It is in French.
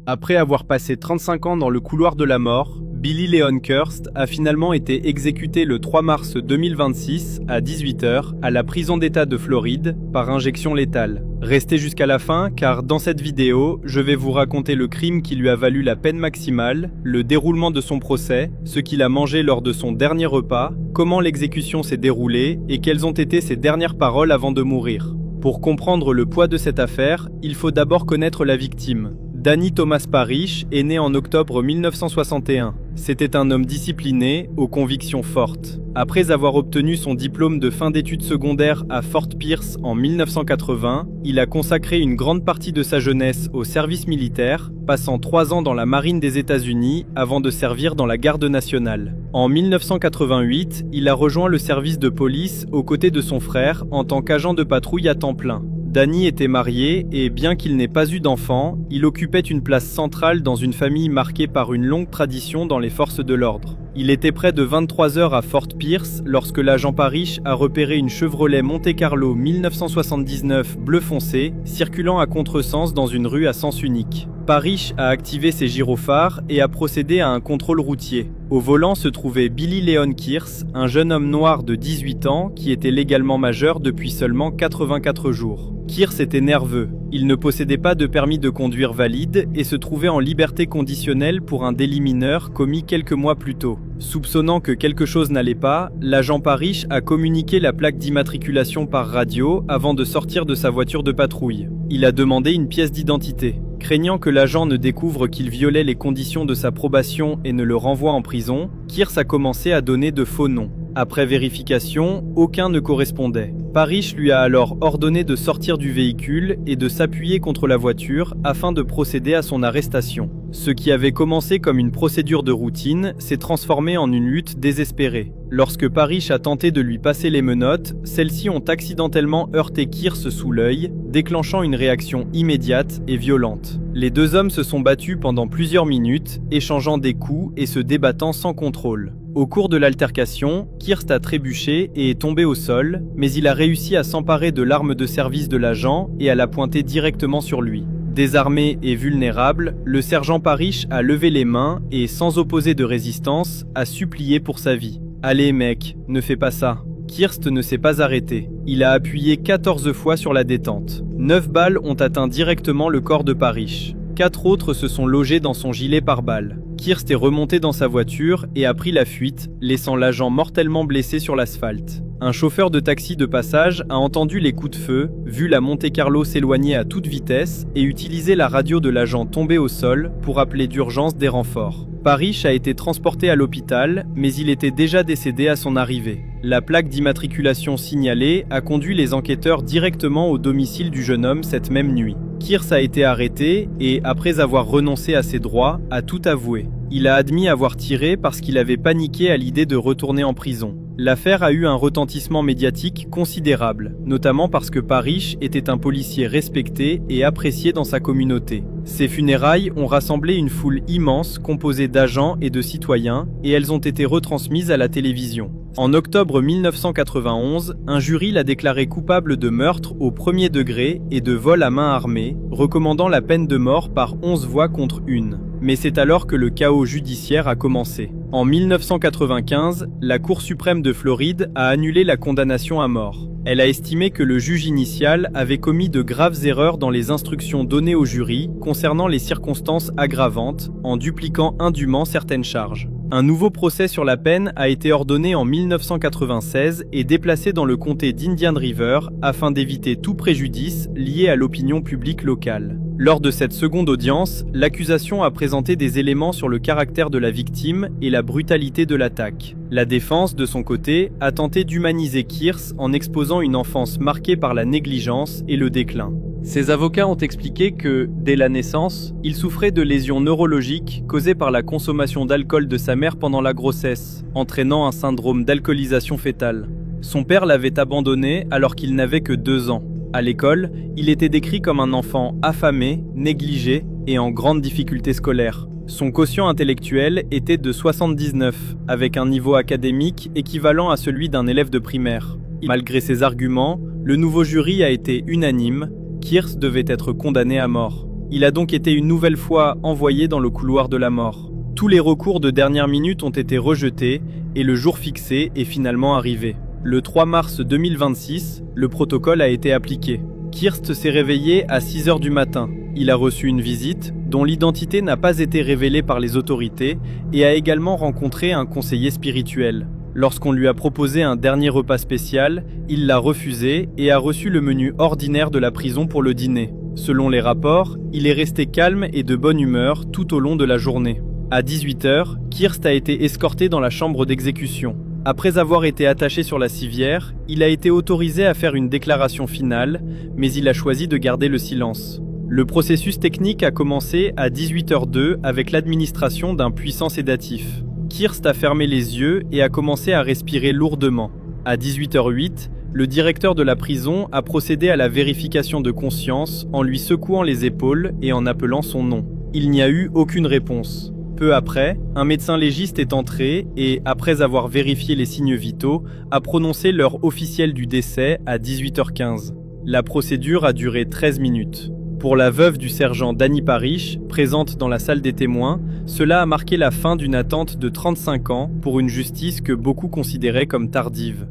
Après avoir passé 35 ans dans le couloir de la mort, Billy Leon Kirst a finalement été exécuté le 3 mars 2026 à 18 h à la prison d'État de Floride par injection létale. Restez jusqu'à la fin car dans cette vidéo, je vais vous raconter le crime qui lui a valu la peine maximale, le déroulement de son procès, ce qu'il a mangé lors de son dernier repas, comment l'exécution s'est déroulée et quelles ont été ses dernières paroles avant de mourir. Pour comprendre le poids de cette affaire, il faut d'abord connaître la victime. Danny Thomas Parrish est né en octobre 1961. C'était un homme discipliné, aux convictions fortes. Après avoir obtenu son diplôme de fin d'études secondaires à Fort Pierce en 1980, il a consacré une grande partie de sa jeunesse au service militaire, passant 3 ans dans la marine des États-Unis avant de servir dans la garde nationale. En 1988, il a rejoint le service de police aux côtés de son frère en tant qu'agent de patrouille à temps plein. Danny était marié et, bien qu'il n'ait pas eu d'enfant, il occupait une place centrale dans une famille marquée par une longue tradition dans les forces de l'ordre. Il était près de 23 heures à Fort Pierce lorsque l'agent Parrish a repéré une Chevrolet Monte Carlo 1979 bleu foncé circulant à contresens dans une rue à sens unique. Parrish a activé ses gyrophares et a procédé à un contrôle routier. Au volant se trouvait Billy Leon Kirst, un jeune homme noir de 18 ans qui était légalement majeur depuis seulement 84 jours. Kirst était nerveux. Il ne possédait pas de permis de conduire valide et se trouvait en liberté conditionnelle pour un délit mineur commis quelques mois plus tôt. Soupçonnant que quelque chose n'allait pas, l'agent Parrish a communiqué la plaque d'immatriculation par radio avant de sortir de sa voiture de patrouille. Il a demandé une pièce d'identité. Craignant que l'agent ne découvre qu'il violait les conditions de sa probation et ne le renvoie en prison, Kirst a commencé à donner de faux noms. Après vérification, aucun ne correspondait. Parrish lui a alors ordonné de sortir du véhicule et de s'appuyer contre la voiture afin de procéder à son arrestation. Ce qui avait commencé comme une procédure de routine s'est transformé en une lutte désespérée. Lorsque Parrish a tenté de lui passer les menottes, celles-ci ont accidentellement heurté Kirst sous l'œil, déclenchant une réaction immédiate et violente. Les deux hommes se sont battus pendant plusieurs minutes, échangeant des coups et se débattant sans contrôle. Au cours de l'altercation, Kirst a trébuché et est tombé au sol, mais il a réussi à s'emparer de l'arme de service de l'agent et à la pointer directement sur lui. Désarmé et vulnérable, le sergent Parrish a levé les mains et, sans opposer de résistance, a supplié pour sa vie. « Allez mec, ne fais pas ça ». Kirst ne s'est pas arrêté. Il a appuyé 14 fois sur la détente. 9 balles ont atteint directement le corps de Parrish. 4 autres se sont logés dans son gilet pare-balles. Kirst est remonté dans sa voiture et a pris la fuite, laissant l'agent mortellement blessé sur l'asphalte. Un chauffeur de taxi de passage a entendu les coups de feu, vu la Monte Carlo s'éloigner à toute vitesse et utilisé la radio de l'agent tombé au sol pour appeler d'urgence des renforts. Parrish a été transporté à l'hôpital, mais il était déjà décédé à son arrivée. La plaque d'immatriculation signalée a conduit les enquêteurs directement au domicile du jeune homme cette même nuit. Kirst a été arrêté et, après avoir renoncé à ses droits, a tout avoué. Il a admis avoir tiré parce qu'il avait paniqué à l'idée de retourner en prison. L'affaire a eu un retentissement médiatique considérable, notamment parce que Parrish était un policier respecté et apprécié dans sa communauté. Ses funérailles ont rassemblé une foule immense composée d'agents et de citoyens, et elles ont été retransmises à la télévision. En octobre 1991, un jury l'a déclaré coupable de meurtre au premier degré et de vol à main armée, recommandant la peine de mort par 11 voix contre 1. Mais c'est alors que le chaos judiciaire a commencé. En 1995, la Cour suprême de Floride a annulé la condamnation à mort. Elle a estimé que le juge initial avait commis de graves erreurs dans les instructions données au jury concernant les circonstances aggravantes, en dupliquant indûment certaines charges. Un nouveau procès sur la peine a été ordonné en 1996 et déplacé dans le comté d'Indian River afin d'éviter tout préjudice lié à l'opinion publique locale. Lors de cette seconde audience, l'accusation a présenté des éléments sur le caractère de la victime et la brutalité de l'attaque. La défense, de son côté, a tenté d'humaniser Kirst en exposant une enfance marquée par la négligence et le déclin. Ses avocats ont expliqué que, dès la naissance, il souffrait de lésions neurologiques causées par la consommation d'alcool de sa mère pendant la grossesse, entraînant un syndrome d'alcoolisation fœtale. Son père l'avait abandonné alors qu'il n'avait que 2 ans. À l'école, il était décrit comme un enfant affamé, négligé et en grande difficulté scolaire. Son quotient intellectuel était de 79, avec un niveau académique équivalent à celui d'un élève de primaire. Malgré ces arguments, le nouveau jury a été unanime. Kirst devait être condamné à mort. Il a donc été une nouvelle fois envoyé dans le couloir de la mort. Tous les recours de dernière minute ont été rejetés et le jour fixé est finalement arrivé. Le 3 mars 2026, le protocole a été appliqué. Kirst s'est réveillé à 6 h du matin. Il a reçu une visite, dont l'identité n'a pas été révélée par les autorités, et a également rencontré un conseiller spirituel. Lorsqu'on lui a proposé un dernier repas spécial, il l'a refusé et a reçu le menu ordinaire de la prison pour le dîner. Selon les rapports, il est resté calme et de bonne humeur tout au long de la journée. À 18 h, Kirst a été escorté dans la chambre d'exécution. Après avoir été attaché sur la civière, il a été autorisé à faire une déclaration finale, mais il a choisi de garder le silence. Le processus technique a commencé à 18 h 02 avec l'administration d'un puissant sédatif. Kirst a fermé les yeux et a commencé à respirer lourdement. À 18 h 08, le directeur de la prison a procédé à la vérification de conscience en lui secouant les épaules et en appelant son nom. Il n'y a eu aucune réponse. Peu après, un médecin légiste est entré et, après avoir vérifié les signes vitaux, a prononcé l'heure officielle du décès à 18 h 15. La procédure a duré 13 minutes. Pour la veuve du sergent Danny Parish, présente dans la salle des témoins, cela a marqué la fin d'une attente de 35 ans pour une justice que beaucoup considéraient comme tardive.